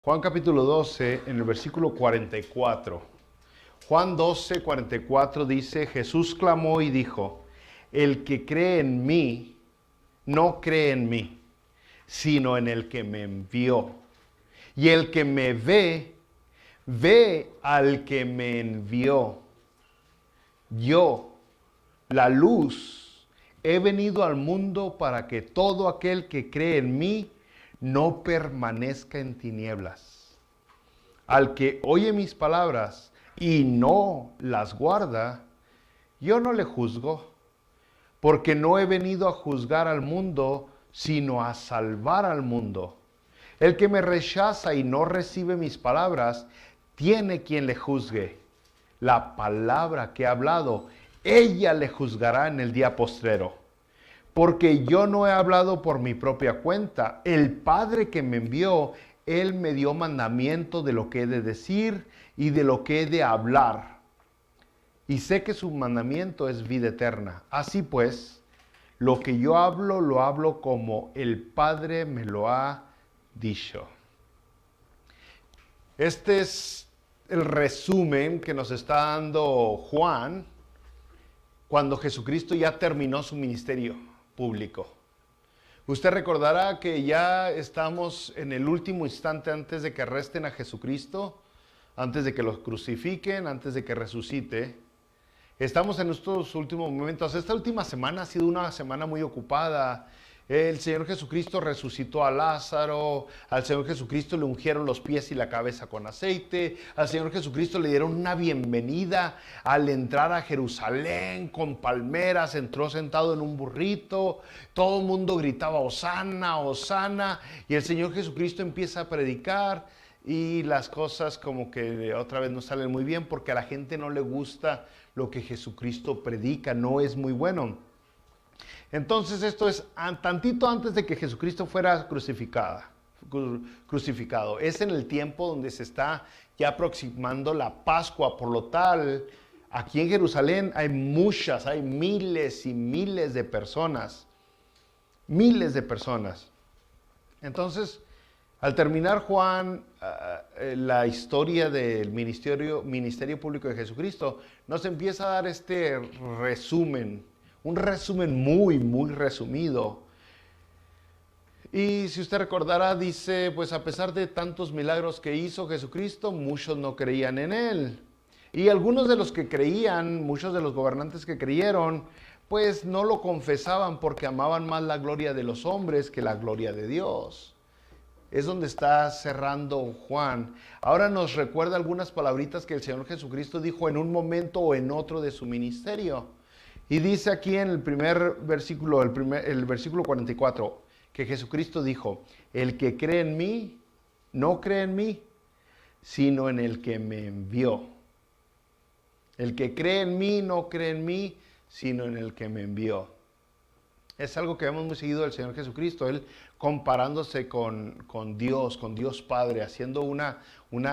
Juan capítulo 12, en el versículo 44. Juan 12, 44 dice, Jesús clamó y dijo, el que cree en mí, no cree en mí, sino en el que me envió. Y el que me ve, ve al que me envió. Yo, la luz, he venido al mundo para que todo aquel que cree en mí no permanezca en tinieblas. Al que oye mis palabras y no las guarda, yo no le juzgo, porque no he venido a juzgar al mundo, sino a salvar al mundo. El que me rechaza y no recibe mis palabras, tiene quien le juzgue. La palabra que he hablado, ella le juzgará en el día postrero. Porque yo no he hablado por mi propia cuenta. El Padre que me envió, Él me dio mandamiento de lo que he de decir y de lo que he de hablar. Y sé que su mandamiento es vida eterna. Así pues, lo que yo hablo, lo hablo como el Padre me lo ha dicho. Este es el resumen que nos está dando Juan cuando Jesucristo ya terminó su ministerio público. Usted recordará que ya estamos en el último instante antes de que arresten a Jesucristo, antes de que lo crucifiquen, antes de que resucite. Estamos en estos últimos momentos. Esta última semana ha sido una semana muy ocupada. El Señor Jesucristo resucitó a Lázaro, al Señor Jesucristo le ungieron los pies y la cabeza con aceite, al Señor Jesucristo le dieron una bienvenida al entrar a Jerusalén con palmeras, entró sentado en un burrito, todo el mundo gritaba Hosana, Hosana, y el Señor Jesucristo empieza a predicar y las cosas como que otra vez no salen muy bien porque a la gente no le gusta lo que Jesucristo predica, no es muy bueno. Entonces esto es tantito antes de que Jesucristo fuera crucificado. Es en el tiempo donde se está ya aproximando la Pascua. Por lo tal, aquí en Jerusalén hay miles y miles de personas. Miles de personas. Entonces, al terminar Juan la historia del ministerio público de Jesucristo, nos empieza a dar este resumen. Un resumen muy, muy resumido. Y si usted recordará, dice, pues a pesar de tantos milagros que hizo Jesucristo, muchos no creían en Él. Y algunos de los que creían, muchos de los gobernantes que creyeron, pues no lo confesaban porque amaban más la gloria de los hombres que la gloria de Dios. Es donde está cerrando Juan. Ahora nos recuerda algunas palabritas que el Señor Jesucristo dijo en un momento o en otro de su ministerio. Y dice aquí en el primer versículo, el versículo 44, que Jesucristo dijo, el que cree en mí, no cree en mí, sino en el que me envió. El que cree en mí, no cree en mí, sino en el que me envió. Es algo que vemos muy seguido del Señor Jesucristo, Él comparándose con Dios Padre, haciendo una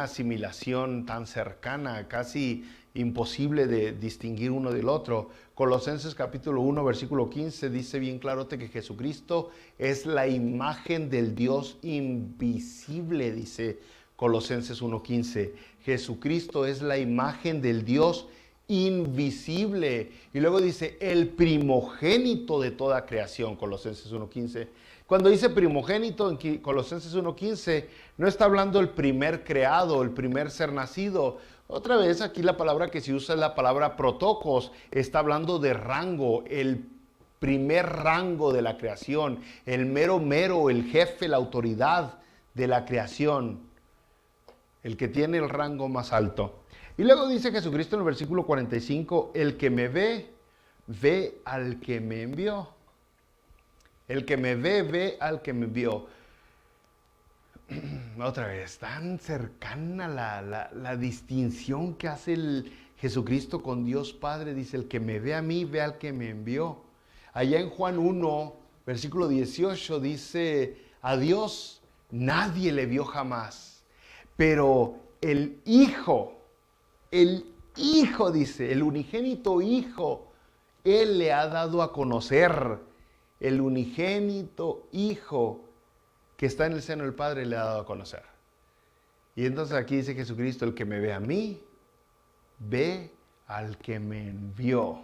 asimilación tan cercana, casi imposible de distinguir uno del otro. Colosenses capítulo 1, versículo 15 dice bien claro que Jesucristo es la imagen del Dios invisible, dice Colosenses 1:15. Jesucristo es la imagen del Dios invisible. Y luego dice, el primogénito de toda creación, Colosenses 1:15. Cuando dice primogénito en Colosenses 1:15, no está hablando el primer creado, el primer ser nacido. Otra vez aquí la palabra que se usa es la palabra protocos, está hablando de rango, el primer rango de la creación, el mero, el jefe, la autoridad de la creación, el que tiene el rango más alto. Y luego dice Jesucristo en el versículo 45, el que me ve, ve al que me envió. El que me ve, ve al que me envió. Otra vez, tan cercana la distinción que hace el Jesucristo con Dios Padre. Dice, el que me ve a mí, ve al que me envió. Allá en Juan 1, versículo 18, dice, a Dios nadie le vio jamás, pero el Hijo, dice, el unigénito Hijo, Él le ha dado a conocer. El unigénito Hijo que está en el seno del Padre le ha dado a conocer. Y entonces aquí dice Jesucristo, el que me ve a mí, ve al que me envió.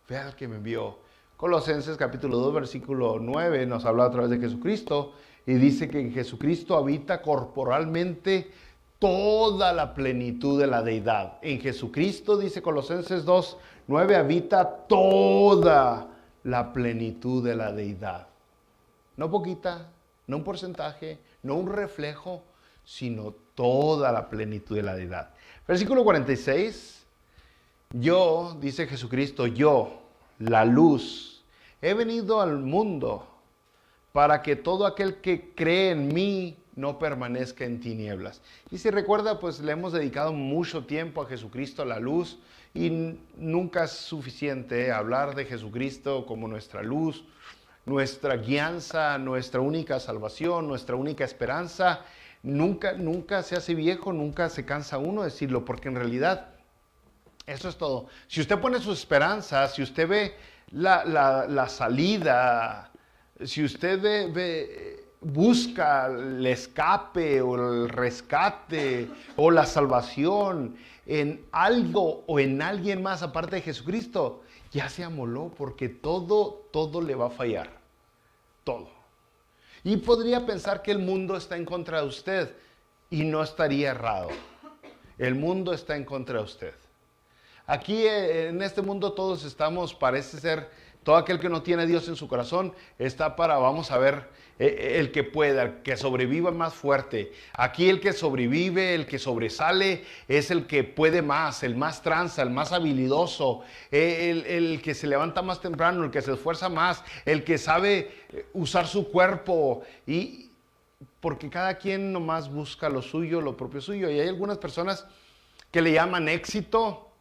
Ve al que me envió. Colosenses capítulo 2, versículo 9 nos habla a través de Jesucristo y dice que en Jesucristo habita corporalmente toda la plenitud de la deidad. En Jesucristo, dice Colosenses 2, 9, habita toda la plenitud de la deidad. No poquita, no un porcentaje, no un reflejo, sino toda la plenitud de la deidad. Versículo 46, yo, dice Jesucristo, yo, la luz, he venido al mundo para que todo aquel que cree en mí no permanezca en tinieblas. Y si recuerda, pues le hemos dedicado mucho tiempo a Jesucristo, la luz, y nunca es suficiente hablar de Jesucristo como nuestra luz, nuestra guianza, nuestra única salvación, nuestra única esperanza. Nunca se hace viejo, nunca se cansa uno de decirlo, porque en realidad eso es todo. Si usted pone su esperanza, si usted ve la salida, si usted busca el escape o el rescate o la salvación en algo o en alguien más aparte de Jesucristo, ya se amoló, porque todo le va a fallar. Todo. Y podría pensar que el mundo está en contra de usted, y no estaría errado. El mundo está en contra de usted. Aquí en este mundo todos estamos, parece ser, todo aquel que no tiene a Dios en su corazón está para, vamos a ver, el que pueda, el que sobreviva más fuerte. Aquí el que sobrevive, el que sobresale, es el que puede más, el más tranza, el más habilidoso, el que se levanta más temprano, el que se esfuerza más, el que sabe usar su cuerpo, y porque cada quien nomás busca lo suyo, lo propio suyo. Y hay algunas personas que le llaman éxito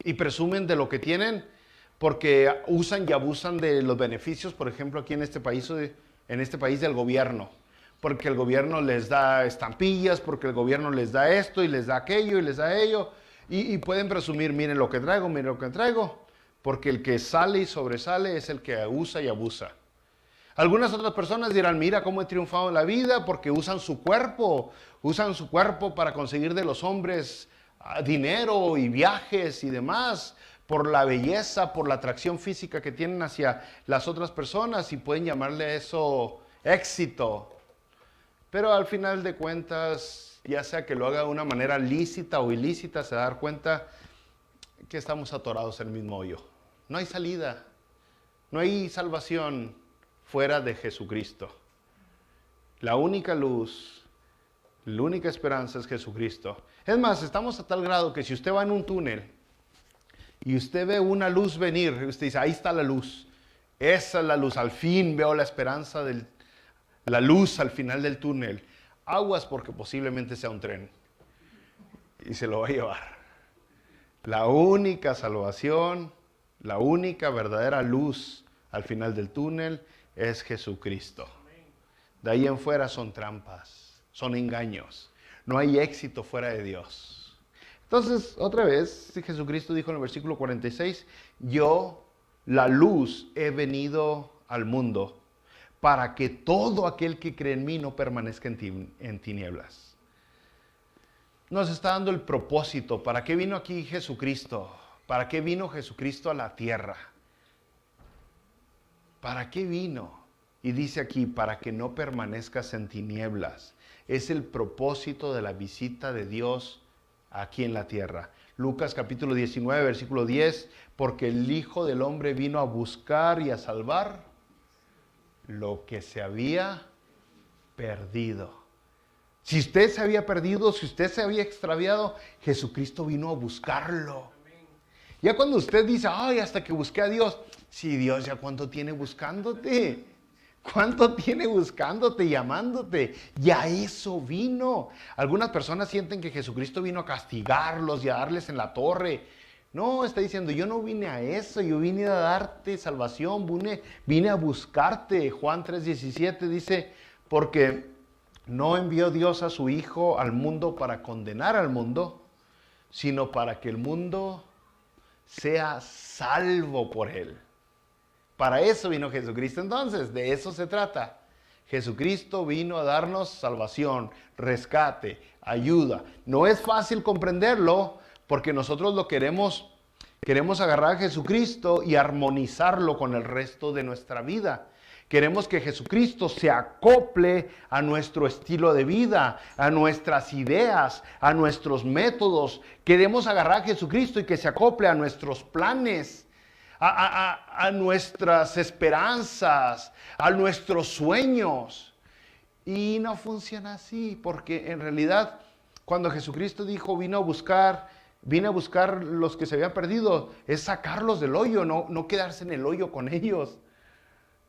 y presumen de lo que tienen, porque usan y abusan de los beneficios, por ejemplo, aquí en este país del gobierno, porque el gobierno les da estampillas, porque el gobierno les da esto y les da aquello y les da ello, y pueden presumir, miren lo que traigo, porque el que sale y sobresale es el que usa y abusa. Algunas otras personas dirán, mira cómo he triunfado en la vida, porque usan su cuerpo para conseguir de los hombres dinero y viajes y demás, por la belleza, por la atracción física que tienen hacia las otras personas, y pueden llamarle eso éxito. Pero al final de cuentas, ya sea que lo haga de una manera lícita o ilícita, se da cuenta que estamos atorados en el mismo hoyo. No hay salida, no hay salvación fuera de Jesucristo. La única luz, la única esperanza es Jesucristo. Es más, estamos a tal grado que si usted va en un túnel y usted ve una luz venir, usted dice, ahí está la luz, esa es la luz, al fin veo la esperanza, la luz al final del túnel. Aguas, porque posiblemente sea un tren y se lo va a llevar. La única salvación, la única verdadera luz al final del túnel es Jesucristo. De ahí en fuera son trampas, son engaños. No hay éxito fuera de Dios. Entonces, otra vez, Jesucristo dijo en el versículo 46, yo, la luz, he venido al mundo para que todo aquel que cree en mí no permanezca en tinieblas. Nos está dando el propósito. ¿Para qué vino aquí Jesucristo? ¿Para qué vino Jesucristo a la tierra? ¿Para qué vino? Y dice aquí, para que no permanezcas en tinieblas. Es el propósito de la visita de Dios aquí en la tierra. Lucas capítulo 19, versículo 10, porque el Hijo del Hombre vino a buscar y a salvar lo que se había perdido. Si usted se había perdido, si usted se había extraviado, Jesucristo vino a buscarlo. Ya cuando usted dice, ay, hasta que busqué a Dios, sí, Dios, ¿ya cuánto tiene buscándote? ¿Cuánto tiene buscándote, llamándote? Ya eso vino. Algunas personas sienten que Jesucristo vino a castigarlos y a darles en la torre. No, está diciendo, yo no vine a eso, yo vine a darte salvación, vine a buscarte. Juan 3:17 dice, porque no envió Dios a su Hijo al mundo para condenar al mundo, sino para que el mundo sea salvo por él. Para eso vino Jesucristo. Entonces, de eso se trata. Jesucristo vino a darnos salvación, rescate, ayuda. No es fácil comprenderlo porque nosotros lo queremos agarrar a Jesucristo y armonizarlo con el resto de nuestra vida. Queremos que Jesucristo se acople a nuestro estilo de vida, a nuestras ideas, a nuestros métodos. Queremos agarrar a Jesucristo y que se acople a nuestros planes, a nuestras esperanzas, a nuestros sueños. Y no funciona así, porque en realidad cuando Jesucristo dijo vine a buscar los que se habían perdido, es sacarlos del hoyo, no quedarse en el hoyo con ellos.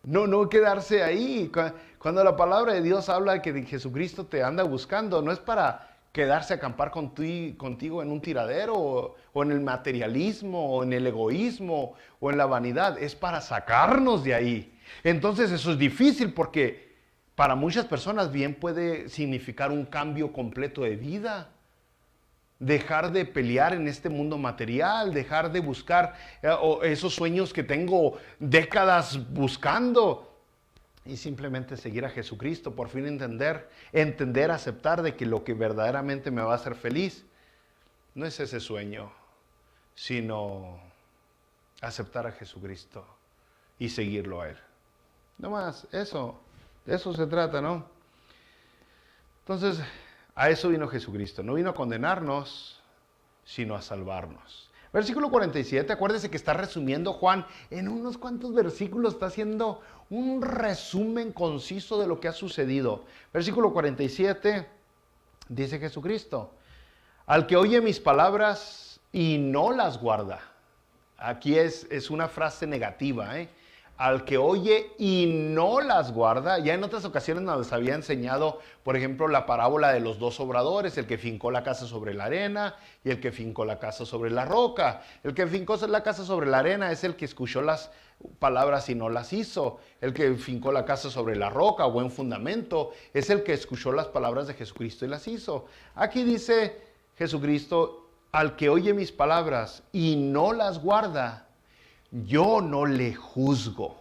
No quedarse ahí. Cuando la palabra de Dios habla de que Jesucristo te anda buscando, no es para quedarse a acampar contigo en un tiradero o en el materialismo o en el egoísmo o en la vanidad. Es para sacarnos de ahí. Entonces eso es difícil porque para muchas personas bien puede significar un cambio completo de vida. Dejar de pelear en este mundo material, dejar de buscar esos sueños que tengo décadas buscando y simplemente seguir a Jesucristo, por fin entender, aceptar de que lo que verdaderamente me va a hacer feliz no es ese sueño, sino aceptar a Jesucristo y seguirlo a Él. No más, de eso se trata, ¿no? Entonces, a eso vino Jesucristo. No vino a condenarnos, sino a salvarnos. Versículo 47, acuérdese que está resumiendo Juan en unos cuantos versículos, está haciendo un resumen conciso de lo que ha sucedido. Versículo 47, dice Jesucristo, al que oye mis palabras y no las guarda. Aquí es una frase negativa, al que oye y no las guarda. Ya en otras ocasiones nos había enseñado, por ejemplo, la parábola de los dos obradores, el que fincó la casa sobre la arena y el que fincó la casa sobre la roca. El que fincó la casa sobre la arena es el que escuchó las palabras y no las hizo. El que fincó la casa sobre la roca, buen fundamento, es el que escuchó las palabras de Jesucristo y las hizo. Aquí dice Jesucristo, al que oye mis palabras y no las guarda, yo no le juzgo,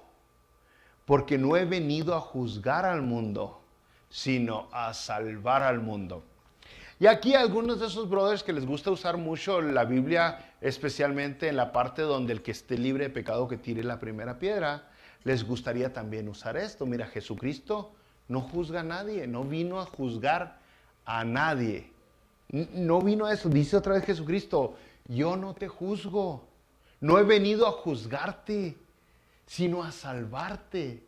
porque no he venido a juzgar al mundo, sino a salvar al mundo. Y aquí algunos de esos brothers que les gusta usar mucho la Biblia, especialmente en la parte donde el que esté libre de pecado que tire la primera piedra, les gustaría también usar esto. Mira, Jesucristo no juzga a nadie, no vino a juzgar a nadie. No vino a eso. Dice otra vez Jesucristo, yo no te juzgo. No he venido a juzgarte, sino a salvarte.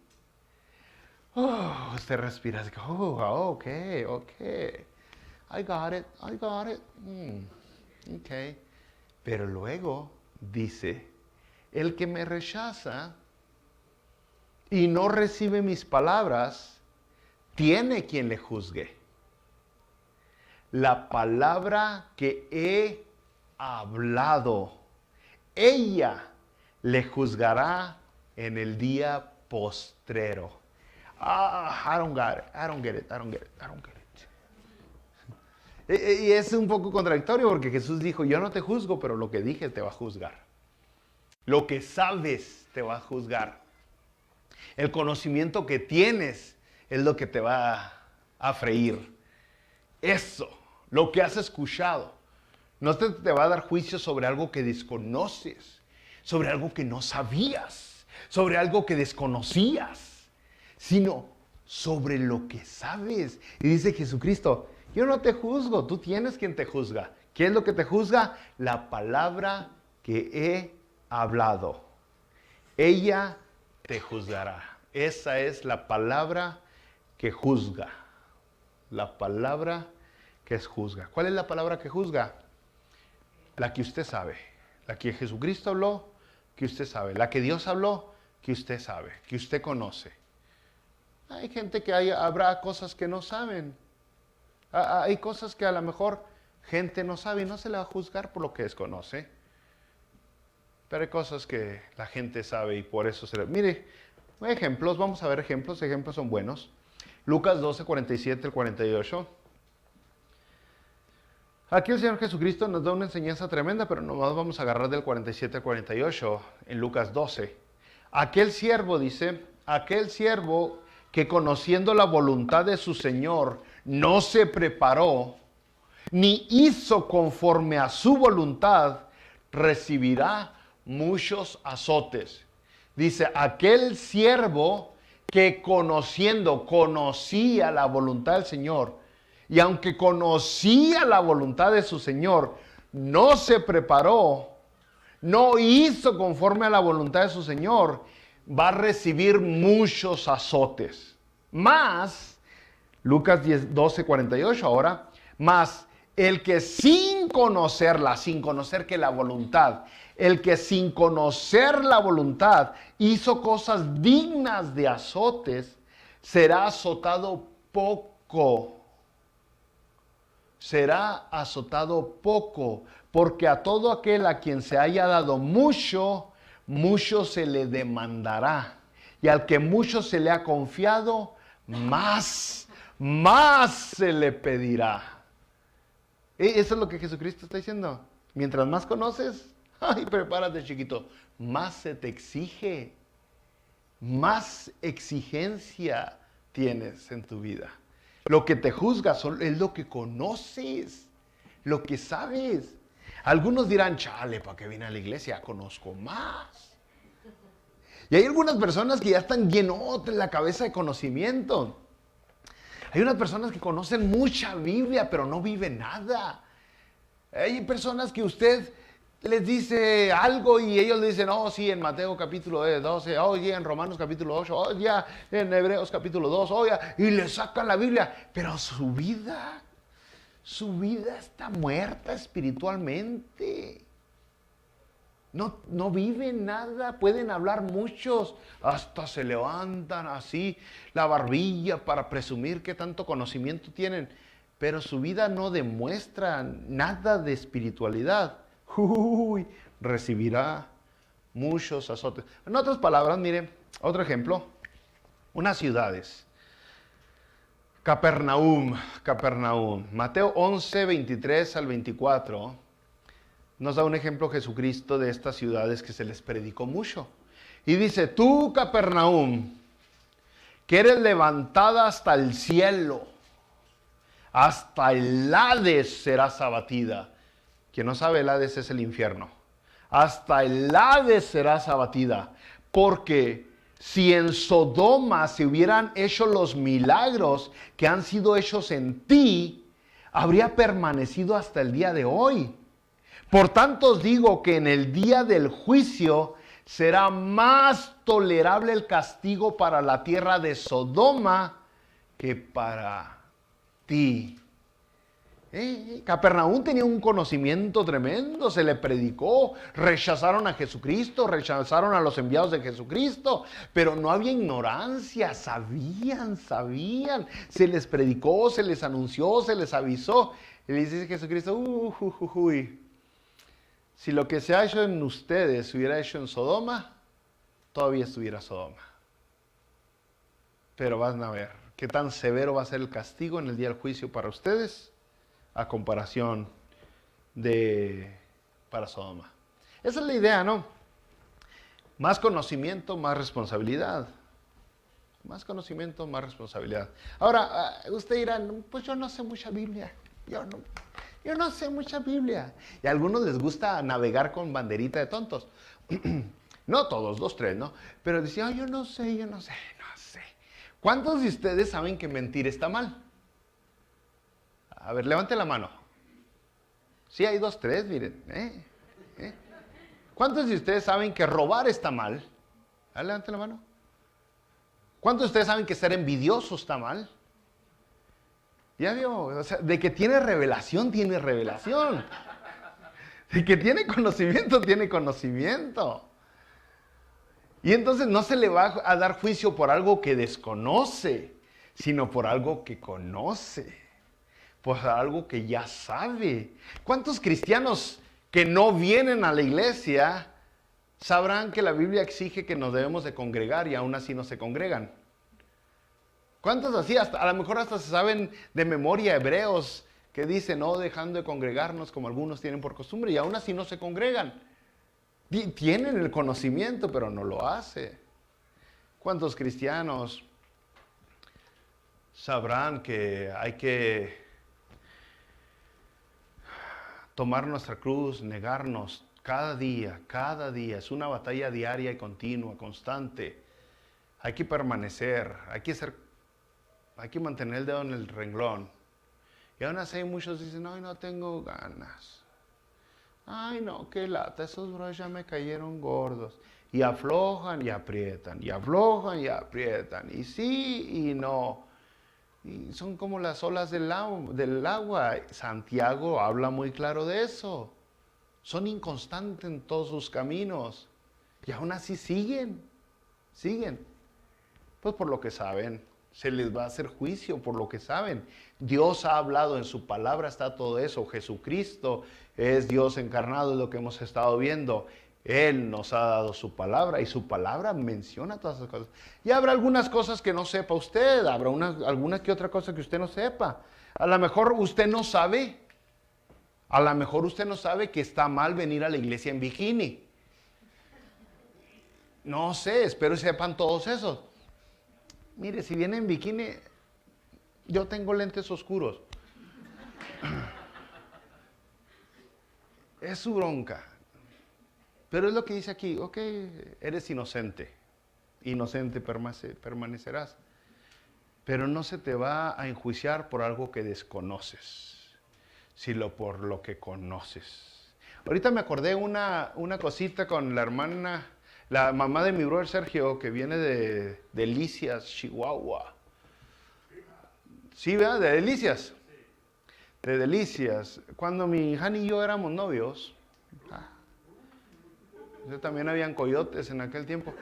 Usted respira así, ok. I got it. Ok. Pero luego dice, el que me rechaza y no recibe mis palabras, tiene quien le juzgue. La palabra que he hablado, ella le juzgará en el día postrero. I don't get it. Y es un poco contradictorio porque Jesús dijo, yo no te juzgo, pero lo que dije te va a juzgar. Lo que sabes te va a juzgar. El conocimiento que tienes es lo que te va a freír. Eso, lo que has escuchado. No te va a dar juicio sobre algo que desconoces, sobre algo que no sabías, sobre algo que desconocías, sino sobre lo que sabes. Y dice Jesucristo, yo no te juzgo, tú tienes quien te juzga. ¿Qué es lo que te juzga? La palabra que he hablado. Ella te juzgará. Esa es la palabra que juzga. La palabra que juzga. ¿Cuál es la palabra que juzga? La que usted sabe, la que Jesucristo habló, que usted sabe, la que Dios habló, que usted sabe, que usted conoce. Hay gente que habrá cosas que no saben. Hay cosas que a lo mejor gente no sabe y no se le va a juzgar por lo que desconoce. Pero hay cosas que la gente sabe y por eso se le... Mire, ejemplos, vamos a ver ejemplos son buenos. Lucas 12, 47 al 48. Aquí el Señor Jesucristo nos da una enseñanza tremenda, pero nomás vamos a agarrar del 47 al 48 en Lucas 12. Aquel siervo, dice, aquel siervo que conociendo la voluntad de su Señor, no se preparó, ni hizo conforme a su voluntad, recibirá muchos azotes. Dice, aquel siervo que conocía la voluntad del Señor, y aunque conocía la voluntad de su Señor, no se preparó, no hizo conforme a la voluntad de su Señor, va a recibir muchos azotes. Más, Lucas 12:48 ahora, más el que sin conocer que la voluntad, el que sin conocer la voluntad hizo cosas dignas de azotes, será azotado poco. Será azotado poco, porque a todo aquel a quien se haya dado mucho, mucho se le demandará. Y al que mucho se le ha confiado, más se le pedirá. Eso es lo que Jesucristo está diciendo. Mientras más conoces, ay, prepárate, chiquito, más se te exige, más exigencia tienes en tu vida. Lo que te juzga es lo que conoces, lo que sabes. Algunos dirán, chale, ¿para qué vine a la iglesia? Conozco más. Y hay algunas personas que ya están llenotas en la cabeza de conocimiento. Hay unas personas que conocen mucha Biblia, pero no viven nada. Hay personas que usted les dice algo y ellos le dicen, oh, sí, en Mateo capítulo 12, oh, ya en Romanos capítulo 8, oh, ya en Hebreos capítulo 2, oh, ya, y le sacan la Biblia, pero su vida está muerta espiritualmente. No viven nada, pueden hablar muchos, hasta se levantan así la barbilla para presumir que tanto conocimiento tienen, pero su vida no demuestra nada de espiritualidad. Recibirá muchos azotes. En otras palabras, mire, otro ejemplo, unas ciudades. Capernaum, Mateo 11, 23 al 24, nos da un ejemplo Jesucristo de estas ciudades que se les predicó mucho. Y dice, tú, Capernaum, que eres levantada hasta el cielo, hasta el Hades serás abatida. Quien no sabe, el Hades es el infierno. Hasta el Hades serás abatida, porque si en Sodoma se hubieran hecho los milagros que han sido hechos en ti, habría permanecido hasta el día de hoy. Por tanto os digo que en el día del juicio será más tolerable el castigo para la tierra de Sodoma que para ti. Capernaum tenía un conocimiento tremendo, se le predicó, rechazaron a Jesucristo, rechazaron a los enviados de Jesucristo, pero no había ignorancia, sabían, se les predicó, se les anunció, se les avisó. Y le dice Jesucristo, si lo que se ha hecho en ustedes se hubiera hecho en Sodoma, todavía estuviera Sodoma. Pero van a ver qué tan severo va a ser el castigo en el día del juicio para ustedes a comparación de para Sodoma. Esa es la idea, ¿no? Más conocimiento, más responsabilidad. Más conocimiento, más responsabilidad. Ahora, usted dirá, pues yo no sé mucha Biblia. Yo no sé mucha Biblia. Y a algunos les gusta navegar con banderita de tontos. No todos, 2, 3, ¿no? Pero decían, yo no sé. ¿Cuántos de ustedes saben que mentir está mal? A ver, levante la mano. Sí, hay 2, 3, miren. ¿Cuántos de ustedes saben que robar está mal? A ver, levante la mano. ¿Cuántos de ustedes saben que ser envidioso está mal? Ya vio, o sea, de que tiene revelación, tiene revelación. De que tiene conocimiento, tiene conocimiento. Y entonces no se le va a dar juicio por algo que desconoce, sino por algo que conoce. Por algo que ya sabe. ¿Cuántos cristianos que no vienen a la iglesia sabrán que la Biblia exige que nos debemos de congregar y aún así no se congregan? ¿Cuántos así? A lo mejor hasta se saben de memoria Hebreos que dicen, no dejando de congregarnos como algunos tienen por costumbre, y aún así no se congregan. Tienen el conocimiento, pero no lo hace. ¿Cuántos cristianos sabrán que hay que tomar nuestra cruz, negarnos cada día. Es una batalla diaria y continua, constante. Hay que permanecer, hay que mantener el dedo en el renglón. Y aún así muchos dicen, ay, no tengo ganas. Ay, no, qué lata, esos bros ya me cayeron gordos. Y aflojan y aprietan, y aflojan y aprietan. Y sí y no. Y son como las olas del agua. Santiago habla muy claro de eso. Son inconstantes en todos sus caminos. Y aún así siguen. Pues por lo que saben. Se les va a hacer juicio por lo que saben. Dios ha hablado en su palabra, está todo eso. Jesucristo es Dios encarnado, es lo que hemos estado viendo. Él nos ha dado su palabra y su palabra menciona todas esas cosas. Y habrá algunas cosas que no sepa usted, habrá alguna que otra cosa que usted no sepa. A lo mejor usted no sabe. A lo mejor usted no sabe que está mal venir a la iglesia en bikini. No sé, espero que sepan todos esos. Mire, si viene en bikini, yo tengo lentes oscuros. Es su bronca. Pero es lo que dice aquí, ok, eres inocente. Inocente permanecerás. Pero no se te va a enjuiciar por algo que desconoces, sino por lo que conoces. Ahorita me acordé una cosita con la hermana, la mamá de mi brother Sergio, que viene de Delicias, Chihuahua. ¿Sí, verdad? De Delicias. De Delicias. Cuando mi hija y yo éramos novios, también habían coyotes en aquel tiempo.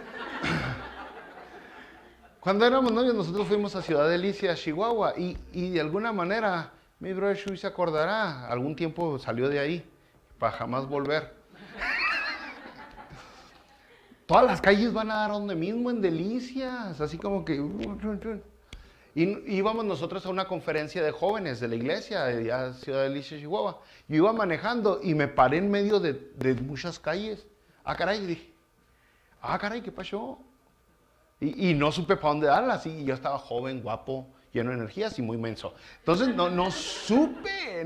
Cuando éramos novios, nosotros fuimos a Ciudad Delicias, Chihuahua, y de alguna manera, mi brother Shui se acordará, algún tiempo salió de ahí, para jamás volver. Todas las calles van a dar donde mismo, en Delicias, así como que... Y íbamos nosotros a una conferencia de jóvenes de la iglesia, de Ciudad Delicias, Chihuahua. Yo iba manejando y me paré en medio de muchas calles. Ah, caray, dije. Ah, caray, ¿qué pasó? Y no supe para dónde darlas. Y yo estaba joven, guapo, lleno de energías y muy menso. Entonces no supe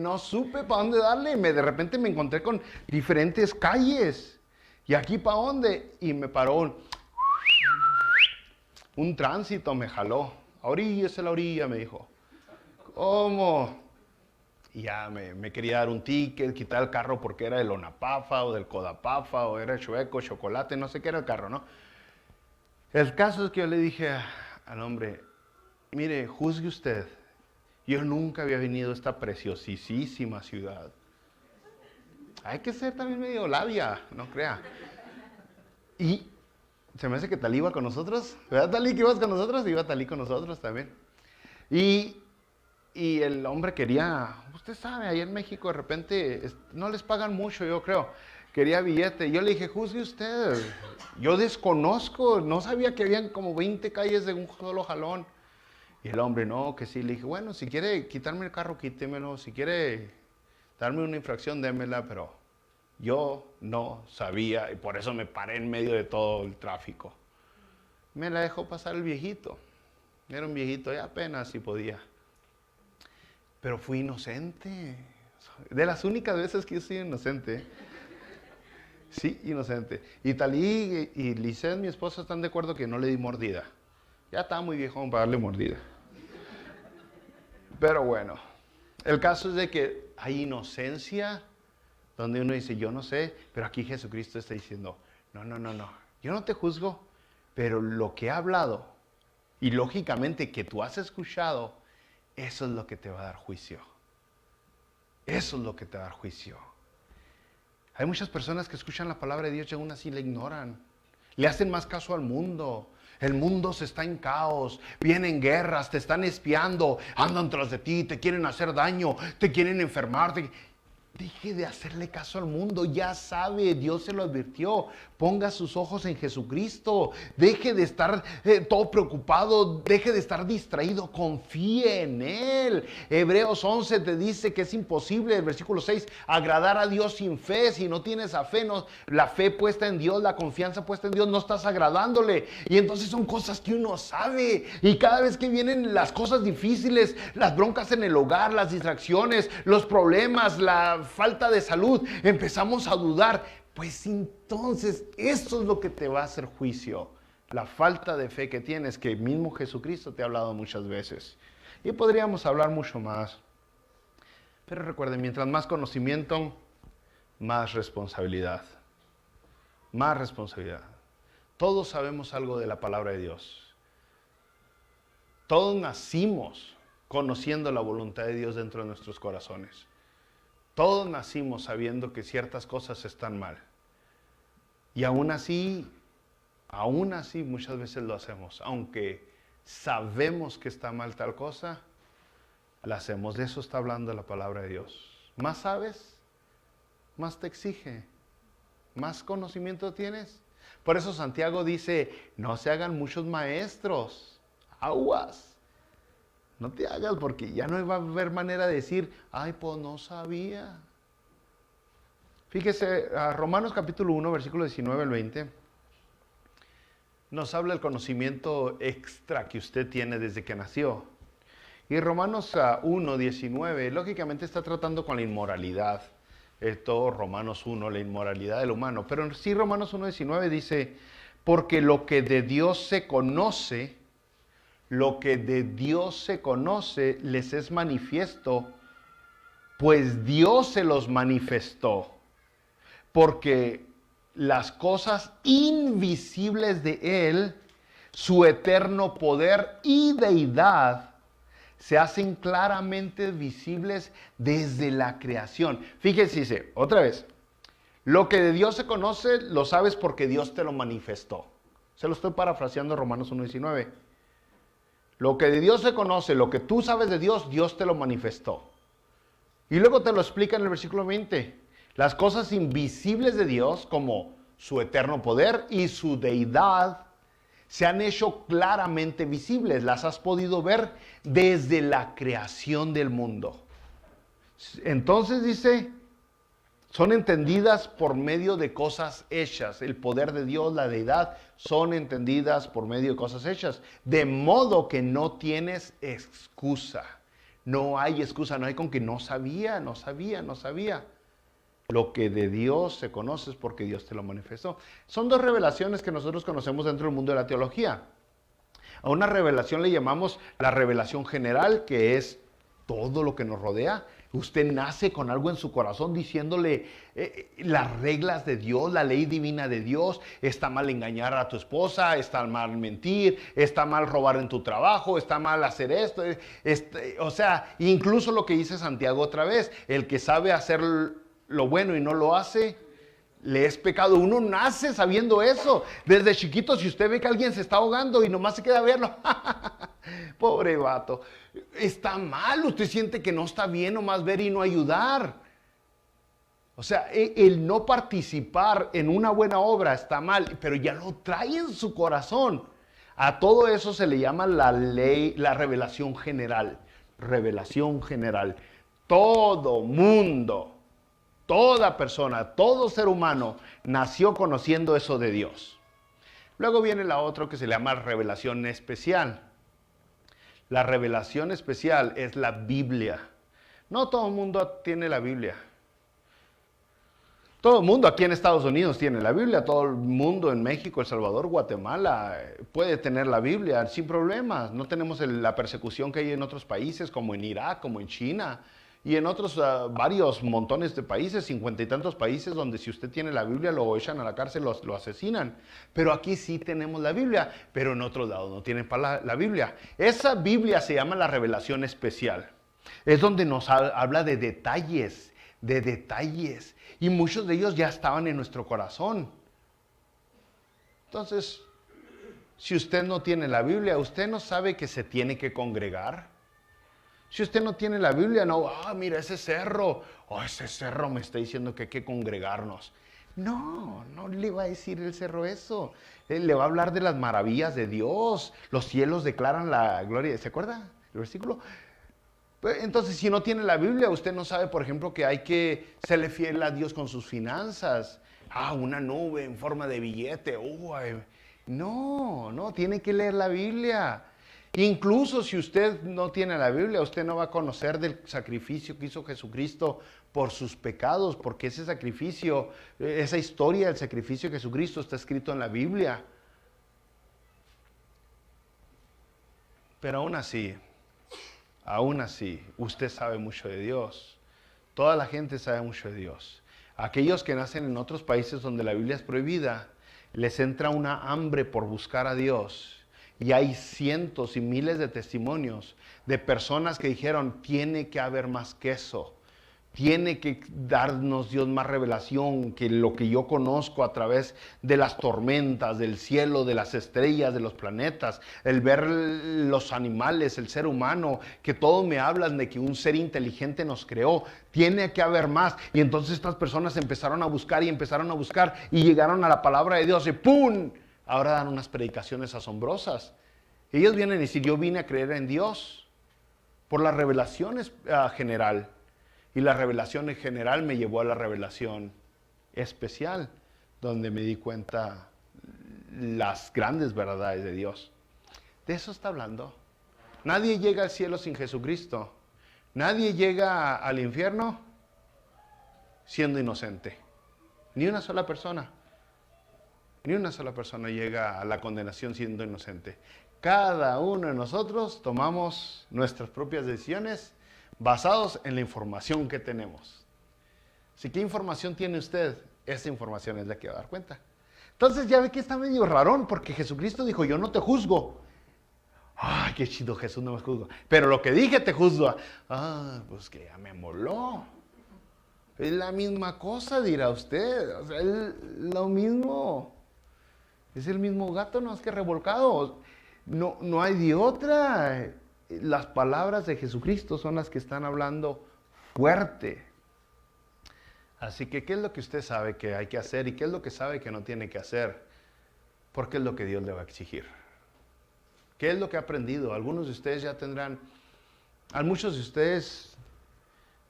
para dónde darle. De repente me encontré con diferentes calles. ¿Y aquí para dónde? Y me paró un tránsito, me jaló. A la orilla, me dijo. ¿Cómo? Y ya me quería dar un ticket, quitar el carro porque era del Onapafa o del Codapafa o era Chueco, Chocolate, no sé qué era el carro, ¿no? El caso es que yo le dije al hombre, mire, juzgue usted. Yo nunca había venido a esta preciosísima ciudad. Hay que ser también medio labia, no crea. Y se me hace que Talí iba con nosotros. ¿Verdad, Talí, que ibas con nosotros? Iba Talí con nosotros también. Y el hombre quería, usted sabe, allá en México de repente no les pagan mucho, yo creo. Quería billete. Yo le dije, juzgue usted. Yo desconozco, no sabía que habían como 20 calles de un solo jalón. Y el hombre, no, que sí. Le dije, bueno, si quiere quitarme el carro, quítemelo. Si quiere darme una infracción, démela, pero yo no sabía y por eso me paré en medio de todo el tráfico. Me la dejó pasar el viejito. Era un viejito, ya apenas si podía. Pero fui inocente. De las únicas veces que yo soy inocente. Sí, inocente. Y Talí y Lisette, mi esposa, están de acuerdo que no le di mordida. Ya estaba muy viejo para darle mordida. Pero bueno, el caso es de que hay inocencia donde uno dice, yo no sé, pero aquí Jesucristo está diciendo, no, yo no te juzgo, pero lo que he hablado y lógicamente que tú has escuchado, eso es lo que te va a dar juicio. Eso es lo que te va a dar juicio. Hay muchas personas que escuchan la palabra de Dios y aún así la ignoran. Le hacen más caso al mundo. El mundo se está en caos, vienen guerras, te están espiando, andan tras de ti, te quieren hacer daño, te quieren enfermar. Deje de hacerle caso al mundo, ya sabe, Dios se lo advirtió. Ponga sus ojos en Jesucristo. Deje de estar todo preocupado, deje de estar distraído, confíe en Él. Hebreos 11 te dice que es imposible, el versículo 6, agradar a Dios sin fe. Si no tienes a fe, la fe puesta en Dios, la confianza puesta en Dios, no estás agradándole. Y entonces son cosas que uno sabe. Y cada vez que vienen las cosas difíciles, las broncas en el hogar, las distracciones, los problemas, la falta de salud, empezamos a dudar. Pues entonces eso es lo que te va a hacer juicio. La falta de fe que tienes, que mismo Jesucristo te ha hablado muchas veces. Y podríamos hablar mucho más. Pero recuerden, mientras más conocimiento, más responsabilidad. Más responsabilidad. Todos sabemos algo de la palabra de Dios. Todos nacimos conociendo la voluntad de Dios dentro de nuestros corazones. Todos nacimos sabiendo que ciertas cosas están mal. Y aún así muchas veces lo hacemos. Aunque sabemos que está mal tal cosa, la hacemos. De eso está hablando la palabra de Dios. Más sabes, más te exige. Más conocimiento tienes. Por eso Santiago dice, no se hagan muchos maestros. Aguas. No te hagas, porque ya no va a haber manera de decir, ay, pues no sabía. Fíjese, Romanos capítulo 1, versículo 19 al 20, nos habla del conocimiento extra que usted tiene desde que nació. Y Romanos 1, 19, lógicamente está tratando con la inmoralidad. Todo Romanos 1, la inmoralidad del humano. Pero sí Romanos 1, 19 dice, porque lo que de Dios se conoce, les es manifiesto, pues Dios se los manifestó. Porque las cosas invisibles de Él, su eterno poder y deidad, se hacen claramente visibles desde la creación. Fíjense, dice, otra vez, lo que de Dios se conoce, lo sabes porque Dios te lo manifestó. Se lo estoy parafraseando Romanos 1:19. Lo que de Dios se conoce, lo que tú sabes de Dios, Dios te lo manifestó. Y luego te lo explica en el versículo 20. Las cosas invisibles de Dios, como su eterno poder y su deidad, se han hecho claramente visibles. Las has podido ver desde la creación del mundo. Entonces dice, son entendidas por medio de cosas hechas. El poder de Dios, la deidad, son entendidas por medio de cosas hechas. De modo que no tienes excusa. No hay excusa, no hay con que no sabía. Lo que de Dios se conoce es porque Dios te lo manifestó. Son dos revelaciones que nosotros conocemos dentro del mundo de la teología. A una revelación le llamamos la revelación general, que es todo lo que nos rodea. Usted nace con algo en su corazón diciéndole las reglas de Dios, la ley divina de Dios. Está mal engañar a tu esposa, está mal mentir, está mal robar en tu trabajo, está mal hacer esto. O sea, incluso lo que dice Santiago otra vez, el que sabe hacer lo bueno y no lo hace, le es pecado. Uno nace sabiendo eso. Desde chiquito, si usted ve que alguien se está ahogando y nomás se queda a verlo, pobre vato, está mal. Usted siente que no está bien nomás ver y no ayudar. O sea, el no participar en una buena obra está mal, pero ya lo trae en su corazón. A todo eso se le llama la ley, la revelación general. Revelación general. Todo mundo, toda persona, todo ser humano nació conociendo eso de Dios. Luego viene la otra que se le llama revelación especial. La revelación especial es la Biblia. No todo el mundo tiene la Biblia. Todo el mundo aquí en Estados Unidos tiene la Biblia. Todo el mundo en México, El Salvador, Guatemala puede tener la Biblia sin problemas. No tenemos la persecución que hay en otros países como en Irak, como en China. Y en otros varios montones de países, 50 y tantos países, donde si usted tiene la Biblia lo echan a la cárcel, lo asesinan. Pero aquí sí tenemos la Biblia, pero en otros lados no tienen la Biblia. Esa Biblia se llama la revelación especial. Es donde nos habla de detalles. Y muchos de ellos ya estaban en nuestro corazón. Entonces, si usted no tiene la Biblia, usted no sabe que se tiene que congregar. Si usted no tiene la Biblia, no, mira ese cerro, ese cerro me está diciendo que hay que congregarnos. No, no le va a decir el cerro eso. Él le va a hablar de las maravillas de Dios. Los cielos declaran la gloria. ¿Se acuerda el versículo? Entonces, si no tiene la Biblia, usted no sabe, por ejemplo, que hay que serle fiel a Dios con sus finanzas. Una nube en forma de billete. No, tiene que leer la Biblia. Incluso si usted no tiene la Biblia, usted no va a conocer del sacrificio que hizo Jesucristo por sus pecados, porque ese sacrificio, esa historia del sacrificio de Jesucristo está escrito en la Biblia. Pero aún así, usted sabe mucho de Dios. Toda la gente sabe mucho de Dios. Aquellos que nacen en otros países donde la Biblia es prohibida, les entra una hambre por buscar a Dios. Y hay cientos y miles de testimonios de personas que dijeron, tiene que haber más que eso. Tiene que darnos Dios más revelación que lo que yo conozco a través de las tormentas, del cielo, de las estrellas, de los planetas, el ver los animales, el ser humano, que todos me hablan de que un ser inteligente nos creó. Tiene que haber más. Y entonces estas personas empezaron a buscar y llegaron a la palabra de Dios y ¡pum! Ahora dan unas predicaciones asombrosas. Ellos vienen a decir, yo vine a creer en Dios por las revelaciones general. Y la revelación en general me llevó a la revelación especial, donde me di cuenta las grandes verdades de Dios. De eso está hablando. Nadie llega al cielo sin Jesucristo. Nadie llega al infierno siendo inocente. Ni una sola persona. Ni una sola persona llega a la condenación siendo inocente. Cada uno de nosotros tomamos nuestras propias decisiones basados en la información que tenemos. Si ¿qué información tiene usted? Esa información es la que va a dar cuenta. Entonces ya ve que está medio rarón, porque Jesucristo dijo, yo no te juzgo. Ay, qué chido, Jesús no me juzga. Pero lo que dije te juzgo. Pues que ya me moló. Es la misma cosa, dirá usted. O sea, es lo mismo. Es el mismo gato, no es que revolcado. No hay de otra. Las palabras de Jesucristo son las que están hablando fuerte. Así que, ¿qué es lo que usted sabe que hay que hacer y qué es lo que sabe que no tiene que hacer? Porque es lo que Dios le va a exigir. ¿Qué es lo que ha aprendido? Algunos de ustedes ya tendrán, a muchos de ustedes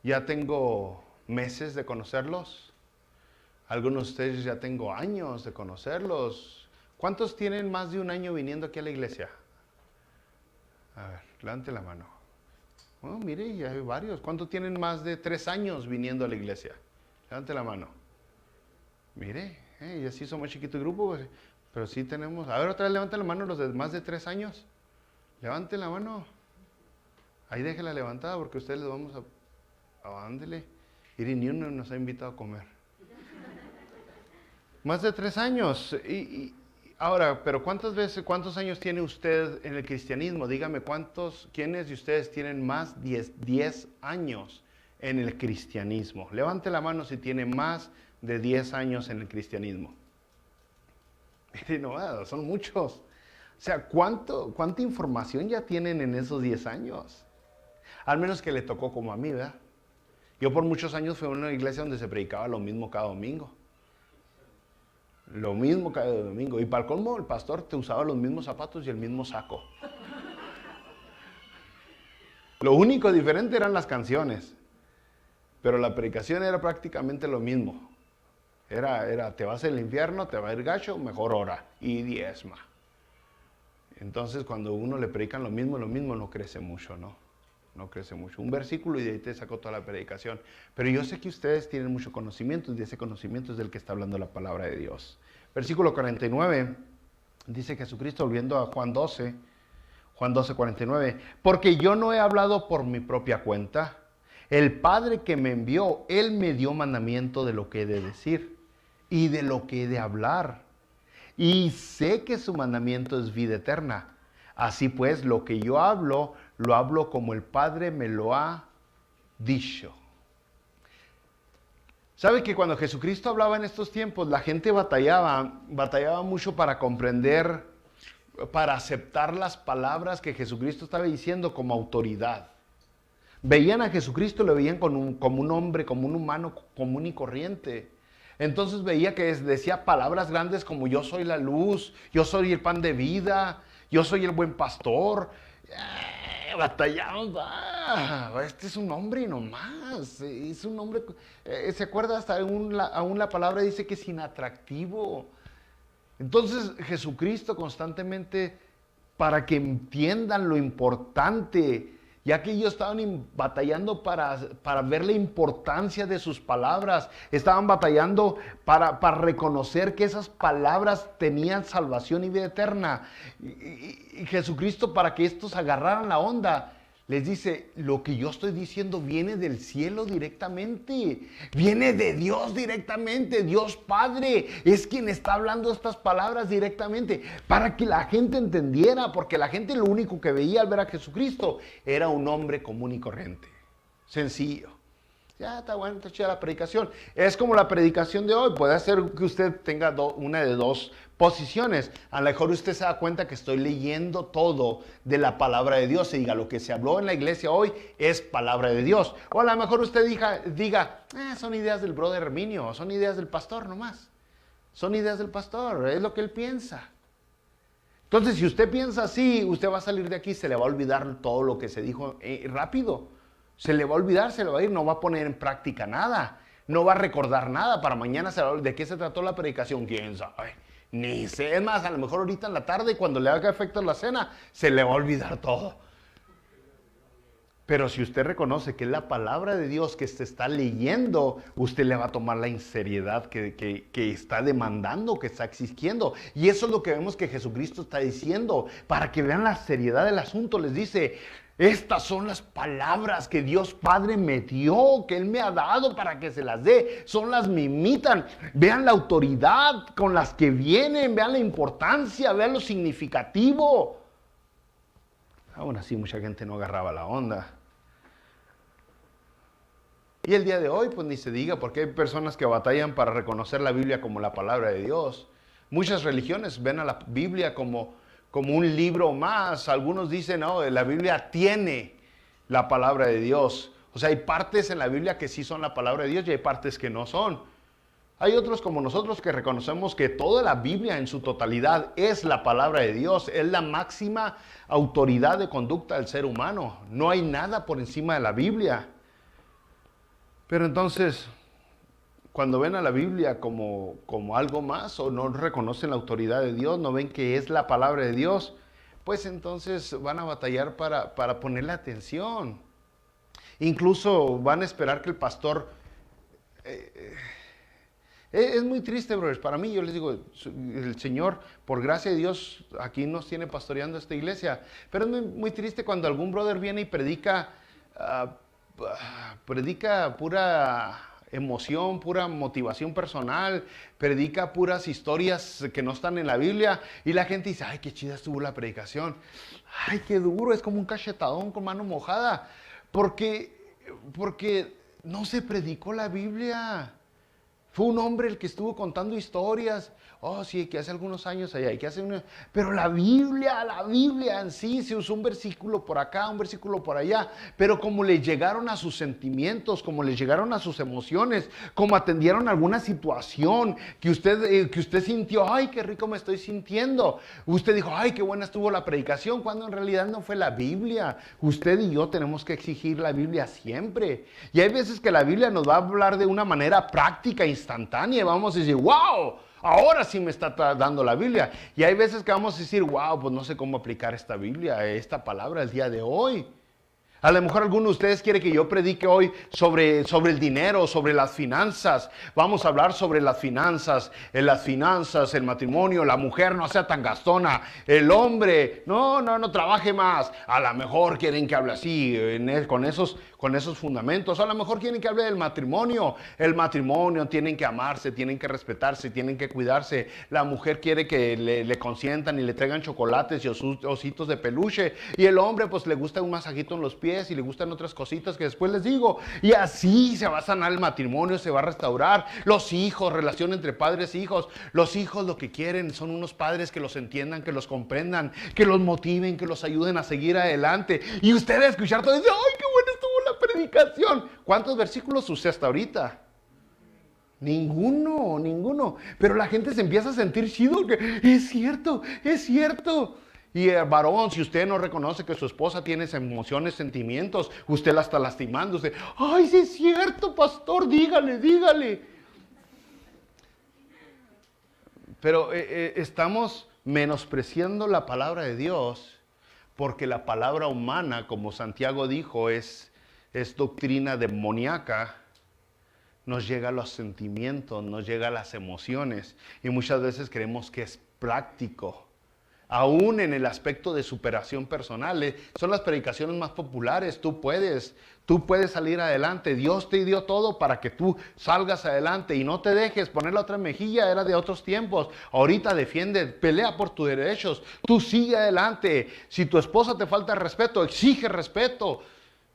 ya tengo meses de conocerlos. Algunos de ustedes ya tengo años de conocerlos. ¿Cuántos tienen más de un año viniendo aquí a la iglesia? A ver, levante la mano. Mire, ya hay varios. ¿Cuántos tienen más de 3 años viniendo a la iglesia? Levante la mano. Mire, y así somos chiquito el grupo, pues, pero sí tenemos. A ver, otra vez levante la mano los de más de 3 años. Levante la mano. Ahí déjela levantada porque ustedes les vamos a ándele. Y ni uno nos ha invitado a comer. Más de 3 años. Ahora, pero ¿cuántos años tiene usted en el cristianismo? Dígame, ¿quiénes de ustedes tienen más de 10 años en el cristianismo? Levante la mano si tiene más de 10 años en el cristianismo. Mire, no, son muchos. O sea, ¿cuánta información ya tienen en esos 10 años? Al menos que le tocó como a mí, ¿verdad? Yo por muchos años fui a una iglesia donde se predicaba lo mismo cada domingo. Lo mismo cada domingo. Y para el colmo, el pastor te usaba los mismos zapatos y el mismo saco. Lo único diferente eran las canciones. Pero la predicación era prácticamente lo mismo. Era, te vas al infierno, te va a ir gacho, mejor ora y diezma. Entonces, cuando uno le predican lo mismo, no crece mucho, ¿no? No crece mucho. Un versículo y de ahí te sacó toda la predicación. Pero yo sé que ustedes tienen mucho conocimiento y de ese conocimiento es del que está hablando la palabra de Dios. Versículo 49, dice Jesucristo volviendo a Juan 12, 49. Porque yo no he hablado por mi propia cuenta. El Padre que me envió, Él me dio mandamiento de lo que he de decir y de lo que he de hablar. Y sé que su mandamiento es vida eterna. Así pues, lo que yo hablo, lo hablo como el Padre me lo ha dicho. ¿Sabe que cuando Jesucristo hablaba en estos tiempos, la gente batallaba mucho para comprender, para aceptar las palabras que Jesucristo estaba diciendo como autoridad? Veían a Jesucristo, lo veían como un hombre, como un humano común y corriente. Entonces veía que decía palabras grandes como yo soy la luz, yo soy el pan de vida, yo soy el buen pastor. Batallamos, este es un hombre y no más, es un hombre, se acuerda hasta aún la palabra dice que es inatractivo. Entonces Jesucristo constantemente, para que entiendan lo importante, ya que ellos estaban batallando para ver la importancia de sus palabras, estaban batallando para reconocer que esas palabras tenían salvación y vida eterna. Y Jesucristo, para que estos agarraran la onda, les dice, lo que yo estoy diciendo viene del cielo directamente, viene de Dios directamente, Dios Padre es quien está hablando estas palabras directamente, para que la gente entendiera, porque la gente lo único que veía al ver a Jesucristo era un hombre común y corriente, sencillo. Ya está bueno, está chida la predicación. Es como la predicación de hoy. Puede ser que usted tenga una de dos posiciones. A lo mejor usted se da cuenta que estoy leyendo todo de la palabra de Dios y diga, lo que se habló en la iglesia hoy es palabra de Dios. O a lo mejor usted diga, son ideas del brother Herminio, son ideas del pastor nomás. Son ideas del pastor, es lo que él piensa. Entonces, si usted piensa así, usted va a salir de aquí y se le va a olvidar todo lo que se dijo rápido. Se le va a olvidar, se le va a ir, no va a poner en práctica nada, no va a recordar nada. Para mañana se va a olvidar. ¿De qué se trató la predicación? ¿Quién sabe? Ni sé. Es más, a lo mejor ahorita en la tarde, cuando le haga efecto la cena, se le va a olvidar todo. Pero si usted reconoce que es la palabra de Dios que se está leyendo, usted le va a tomar la seriedad que está demandando, que está exigiendo. Y eso es lo que vemos que Jesucristo está diciendo. Para que vean la seriedad del asunto, les dice, estas son las palabras que Dios Padre me dio, que Él me ha dado para que se las dé. Son las imitan. Vean la autoridad con las que vienen, vean la importancia, vean lo significativo. Aún así mucha gente no agarraba la onda. Y el día de hoy, pues ni se diga, porque hay personas que batallan para reconocer la Biblia como la palabra de Dios. Muchas religiones ven a la Biblia como un libro más. Algunos dicen, no, la Biblia tiene la palabra de Dios. O sea, hay partes en la Biblia que sí son la palabra de Dios y hay partes que no son. Hay otros como nosotros que reconocemos que toda la Biblia en su totalidad es la palabra de Dios. Es la máxima autoridad de conducta del ser humano. No hay nada por encima de la Biblia. Pero entonces, cuando ven a la Biblia como algo más o no reconocen la autoridad de Dios, no ven que es la palabra de Dios, pues entonces van a batallar para ponerle atención. Incluso van a esperar que el pastor... es muy triste, brothers. Para mí, yo les digo, el Señor, por gracia de Dios, aquí nos tiene pastoreando esta iglesia. Pero es muy triste cuando algún brother viene y predica pura emoción, pura motivación personal, predica puras historias que no están en la Biblia y la gente dice, ay, qué chida estuvo la predicación, ay, qué duro, es como un cachetadón con mano mojada, porque no se predicó la Biblia. Fue un hombre el que estuvo contando historias. Oh, sí, que hace algunos años allá, que hace unos... Pero la Biblia en sí, se usó un versículo por acá, un versículo por allá. Pero como le llegaron a sus sentimientos, como le llegaron a sus emociones, como atendieron alguna situación que usted sintió, ay, qué rico me estoy sintiendo. Usted dijo, ay, qué buena estuvo la predicación, cuando en realidad no fue la Biblia. Usted y yo tenemos que exigir la Biblia siempre. Y hay veces que la Biblia nos va a hablar de una manera práctica, instantánea, y vamos a decir, wow, ahora sí me está dando la Biblia. Y hay veces que vamos a decir, wow, pues no sé cómo aplicar esta Biblia, esta palabra el día de hoy. A lo mejor alguno de ustedes quiere que yo predique hoy sobre el dinero, sobre las finanzas. Vamos a hablar sobre las finanzas, el matrimonio, la mujer no sea tan gastona, el hombre, no trabaje más. A lo mejor quieren que hable así, con esos fundamentos. A lo mejor quieren que hable del matrimonio. El matrimonio, tienen que amarse, tienen que respetarse, tienen que cuidarse. La mujer quiere que le consientan y le traigan chocolates y ositos de peluche. Y el hombre pues le gusta un masajito en los pies y le gustan otras cositas que después les digo. Y así se va a sanar el matrimonio, se va a restaurar. Los hijos, relación entre padres e hijos. Los hijos lo que quieren son unos padres que los entiendan, que los comprendan, que los motiven, que los ayuden a seguir adelante. Y ustedes escuchar todo y dicen, ¡ay, qué buena estuvo la predicación. ¿Cuántos versículos usé hasta ahorita? Ninguno. Pero la gente se empieza a sentir chido, que es cierto. Y el varón, si usted no reconoce que su esposa tiene emociones, sentimientos, usted la está lastimando. Usted, ay, sí es cierto, pastor, dígale. Pero estamos menospreciando la palabra de Dios, porque la palabra humana, como Santiago dijo, es doctrina demoníaca. Nos llega a los sentimientos, nos llega a las emociones, y muchas veces creemos que es práctico. Aún en el aspecto de superación personal, son las predicaciones más populares. Tú puedes salir adelante. Dios te dio todo para que tú salgas adelante y no te dejes poner la otra mejilla. Era de otros tiempos. Ahorita defiende, pelea por tus derechos. Tú sigue adelante. Si tu esposa te falta respeto, exige respeto.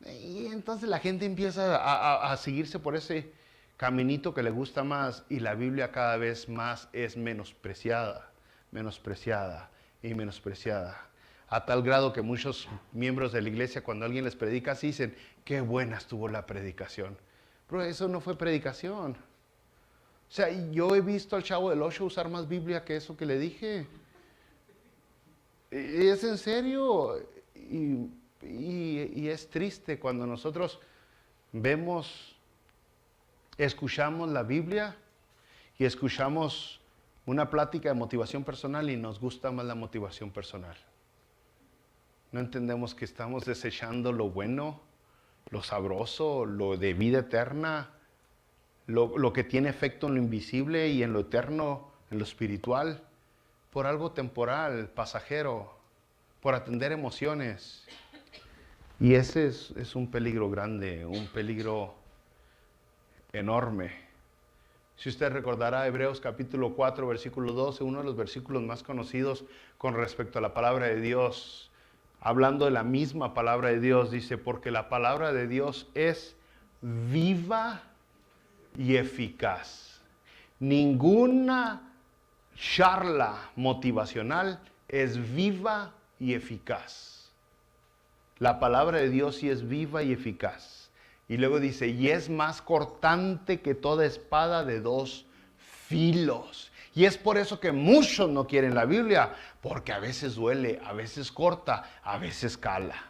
Y entonces la gente empieza a seguirse por ese caminito que le gusta más, y la Biblia cada vez más es menospreciada. A tal grado que muchos miembros de la iglesia, cuando alguien les predica así, dicen, qué buena estuvo la predicación. Pero eso no fue predicación. O sea, yo he visto al Chavo del Ocho usar más Biblia que eso que le dije. Y es en serio. Y es triste cuando nosotros escuchamos la Biblia y escuchamos una plática de motivación personal y nos gusta más la motivación personal. No entendemos que estamos desechando lo bueno, lo sabroso, lo de vida eterna, lo que tiene efecto en lo invisible y en lo eterno, en lo espiritual, por algo temporal, pasajero, por atender emociones. Y ese es un peligro grande, un peligro enorme. Si usted recordará Hebreos capítulo 4, versículo 12, uno de los versículos más conocidos con respecto a la palabra de Dios, hablando de la misma palabra de Dios, dice, porque la palabra de Dios es viva y eficaz. Ninguna charla motivacional es viva y eficaz. La palabra de Dios sí es viva y eficaz. Y luego dice, y es más cortante que toda espada de dos filos. Y es por eso que muchos no quieren la Biblia, porque a veces duele, a veces corta, a veces cala.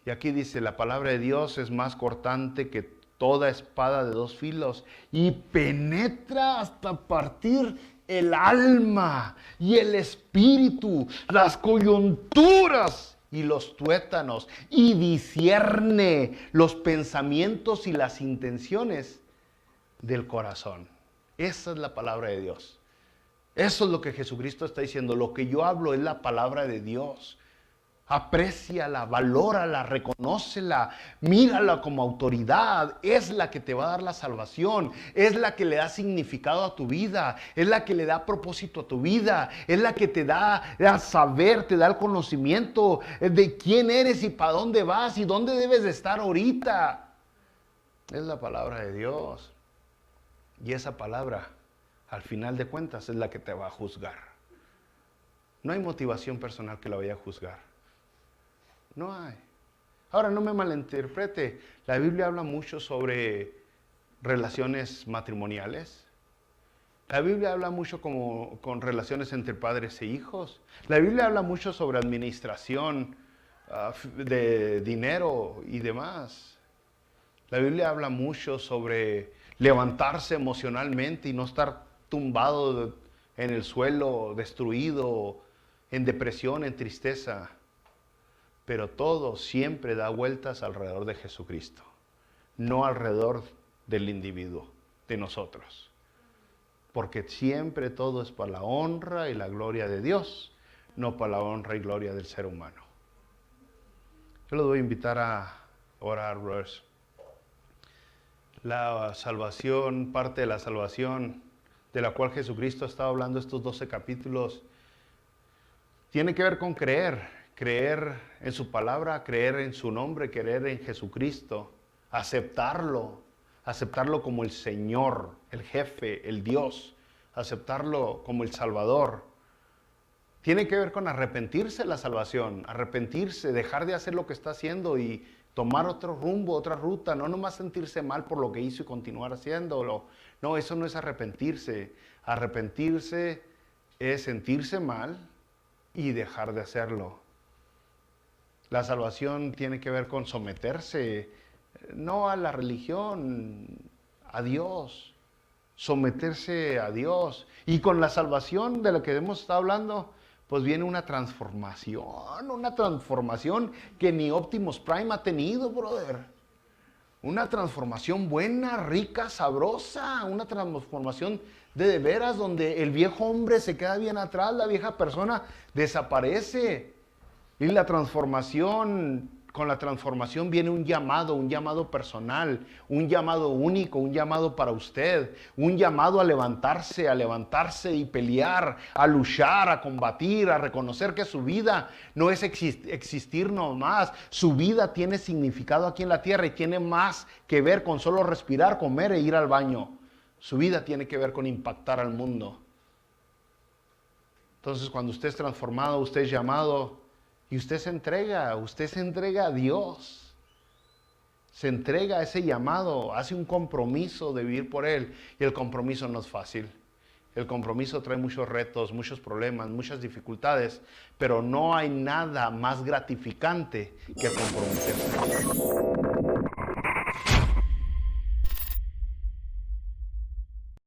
Y aquí dice, la palabra de Dios es más cortante que toda espada de dos filos y penetra hasta partir el alma y el espíritu, las coyunturas y los tuétanos, y discierne los pensamientos y las intenciones del corazón. Esa es la palabra de Dios. Eso es lo que Jesucristo está diciendo. Lo que yo hablo es la palabra de Dios. Apréciala, valórala, reconócela, mírala como autoridad. Es la que te va a dar la salvación, es la que le da significado a tu vida, es la que le da propósito a tu vida, es la que te da a saber, te da el conocimiento de quién eres y para dónde vas y dónde debes de estar ahorita. Es la palabra de Dios. Y esa palabra, al final de cuentas, es la que te va a juzgar. No hay motivación personal que la vaya a juzgar. No hay. Ahora, no me malinterprete. La Biblia habla mucho sobre relaciones matrimoniales. La Biblia habla mucho con relaciones entre padres e hijos. La Biblia habla mucho sobre administración de dinero y demás. La Biblia habla mucho sobre levantarse emocionalmente y no estar tumbado en el suelo, destruido, en depresión, en tristeza. Pero todo siempre da vueltas alrededor de Jesucristo, no alrededor del individuo, de nosotros. Porque siempre todo es para la honra y la gloria de Dios, no para la honra y gloria del ser humano. Yo los voy a invitar a orar, brothers. La salvación, parte de la salvación de la cual Jesucristo ha estado hablando estos 12 capítulos, tiene que ver con creer en su palabra, creer en su nombre, creer en Jesucristo, aceptarlo como el Señor, el jefe, el Dios, aceptarlo como el Salvador. Tiene que ver con arrepentirse de la salvación, arrepentirse, dejar de hacer lo que está haciendo y tomar otro rumbo, otra ruta, no nomás sentirse mal por lo que hizo y continuar haciéndolo. No, eso no es arrepentirse. Arrepentirse es sentirse mal y dejar de hacerlo. La salvación tiene que ver con someterse, no a la religión, a Dios. Someterse a Dios. Y con la salvación de la que hemos estado hablando, pues viene una transformación que ni Optimus Prime ha tenido, brother. Una transformación buena, rica, sabrosa, una transformación de veras donde el viejo hombre se queda bien atrás, la vieja persona desaparece. Y la transformación, con la transformación viene un llamado personal, un llamado único, un llamado para usted, un llamado a levantarse y pelear, a luchar, a combatir, a reconocer que su vida no es existir nomás, su vida tiene significado aquí en la tierra y tiene más que ver con solo respirar, comer e ir al baño. Su vida tiene que ver con impactar al mundo. Entonces, cuando usted es transformado, usted es llamado y usted se entrega a Dios. Se entrega a ese llamado, hace un compromiso de vivir por Él. Y el compromiso no es fácil. El compromiso trae muchos retos, muchos problemas, muchas dificultades, pero no hay nada más gratificante que comprometerse.